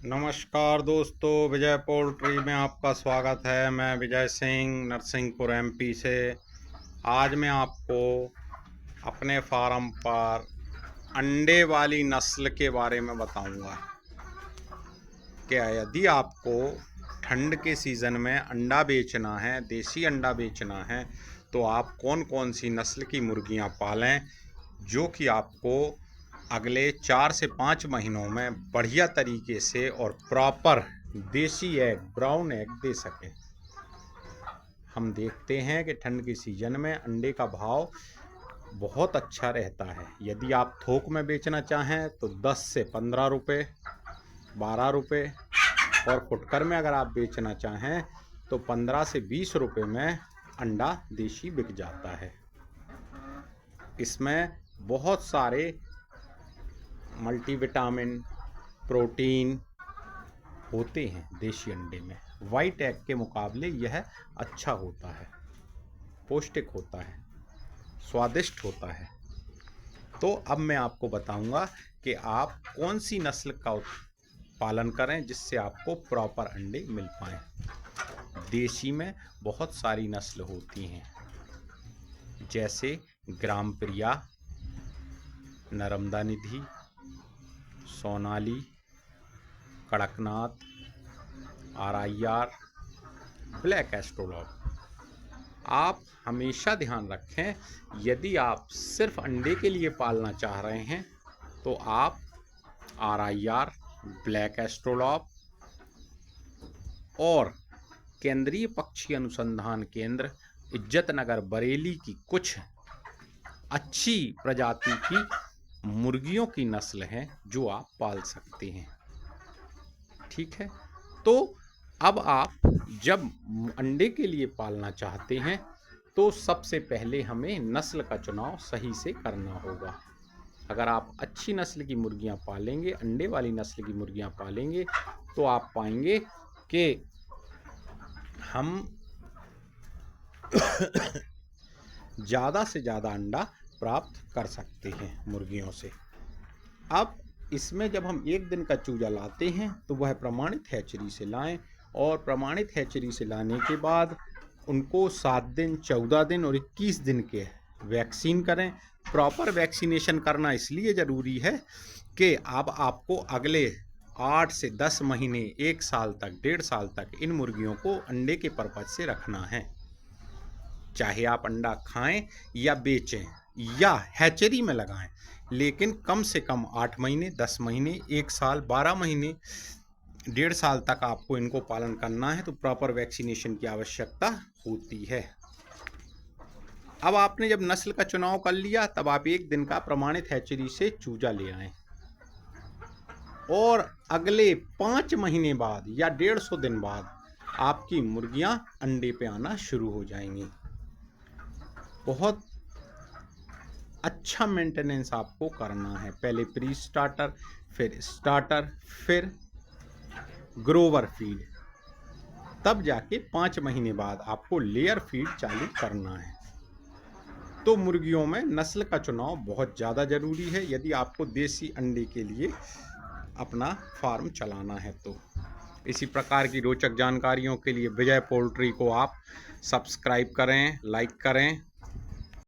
नमस्कार दोस्तों, विजय पोल्ट्री में आपका स्वागत है। मैं विजय सिंह नरसिंहपुर एमपी से। आज मैं आपको अपने फार्म पर अंडे वाली नस्ल के बारे में बताऊंगा। क्या यदि आपको ठंड के सीज़न में अंडा बेचना है, देसी अंडा बेचना है, तो आप कौन कौन सी नस्ल की मुर्गियां पालें जो कि आपको अगले 4 से 5 महीनों में बढ़िया तरीके से और प्रॉपर देसी एग, ब्राउन एग दे सकें। हम देखते हैं कि ठंड के सीज़न में अंडे का भाव बहुत अच्छा रहता है। यदि आप थोक में बेचना चाहें तो 10 से 15 रुपये, 12 रुपये, और फुटकर में अगर आप बेचना चाहें तो 15 से 20 रुपये में अंडा देसी बिक जाता है। इसमें बहुत सारे मल्टीविटामिन, प्रोटीन होते हैं देसी अंडे में। वाइट एग के मुकाबले यह अच्छा होता है, पौष्टिक होता है, स्वादिष्ट होता है। तो अब मैं आपको बताऊंगा कि आप कौन सी नस्ल का पालन करें जिससे आपको प्रॉपर अंडे मिल पाएँ। देसी में बहुत सारी नस्ल होती हैं, जैसे ग्राम प्रिया, नर्मदा निधि, सोनाली, कड़कनाथ, RIR, ब्लैक एस्ट्रोलॉग। आप हमेशा ध्यान रखें, यदि आप सिर्फ अंडे के लिए पालना चाह रहे हैं तो आप RIR, ब्लैक एस्ट्रोलॉग और केंद्रीय पक्षी अनुसंधान केंद्र इज्जतनगर बरेली की कुछ अच्छी प्रजाति की मुर्गियों की नस्ल हैं जो आप पाल सकते हैं। ठीक है, तो अब आप जब अंडे के लिए पालना चाहते हैं तो सबसे पहले हमें नस्ल का चुनाव सही से करना होगा। अगर आप अच्छी नस्ल की मुर्गियां पालेंगे, अंडे वाली नस्ल की मुर्गियां पालेंगे, तो आप पाएंगे कि हम ज़्यादा से ज़्यादा अंडा प्राप्त कर सकते हैं मुर्गियों से। अब इसमें जब हम एक दिन का चूजा लाते हैं तो वह प्रमाणित हैचरी से लाएं, और प्रमाणित हैचरी से लाने के बाद उनको 7 दिन, 14 दिन और 21 दिन के वैक्सीन करें। प्रॉपर वैक्सीनेशन करना इसलिए ज़रूरी है कि अब आपको अगले 8 से 10 महीने, 1 साल तक, 1.5 साल तक इन मुर्गियों को अंडे के पर्पज से रखना है। चाहे आप अंडा खाएं या बेचें या हैचरी में लगाएं, लेकिन कम से कम 8 महीने, 10 महीने, 1 साल, 12 महीने, 1.5 साल तक आपको इनको पालन करना है। तो प्रॉपर वैक्सीनेशन की आवश्यकता होती है। अब आपने जब नस्ल का चुनाव कर लिया, तब आप 1 दिन का प्रमाणित हैचरी से चूजा ले आएं, और अगले 5 महीने बाद या 150 दिन बाद आपकी मुर्गियां अंडे पे आना शुरू हो जाएंगी। बहुत अच्छा मेंटेनेंस आपको करना है। पहले प्री स्टार्टर, फिर स्टार्टर, फिर ग्रोवर फीड, तब जाके 5 महीने बाद आपको लेयर फीड चालू करना है। तो मुर्गियों में नस्ल का चुनाव बहुत ज़्यादा ज़रूरी है यदि आपको देसी अंडे के लिए अपना फार्म चलाना है। तो इसी प्रकार की रोचक जानकारियों के लिए विजय पोल्ट्री को आप सब्सक्राइब करें, लाइक करें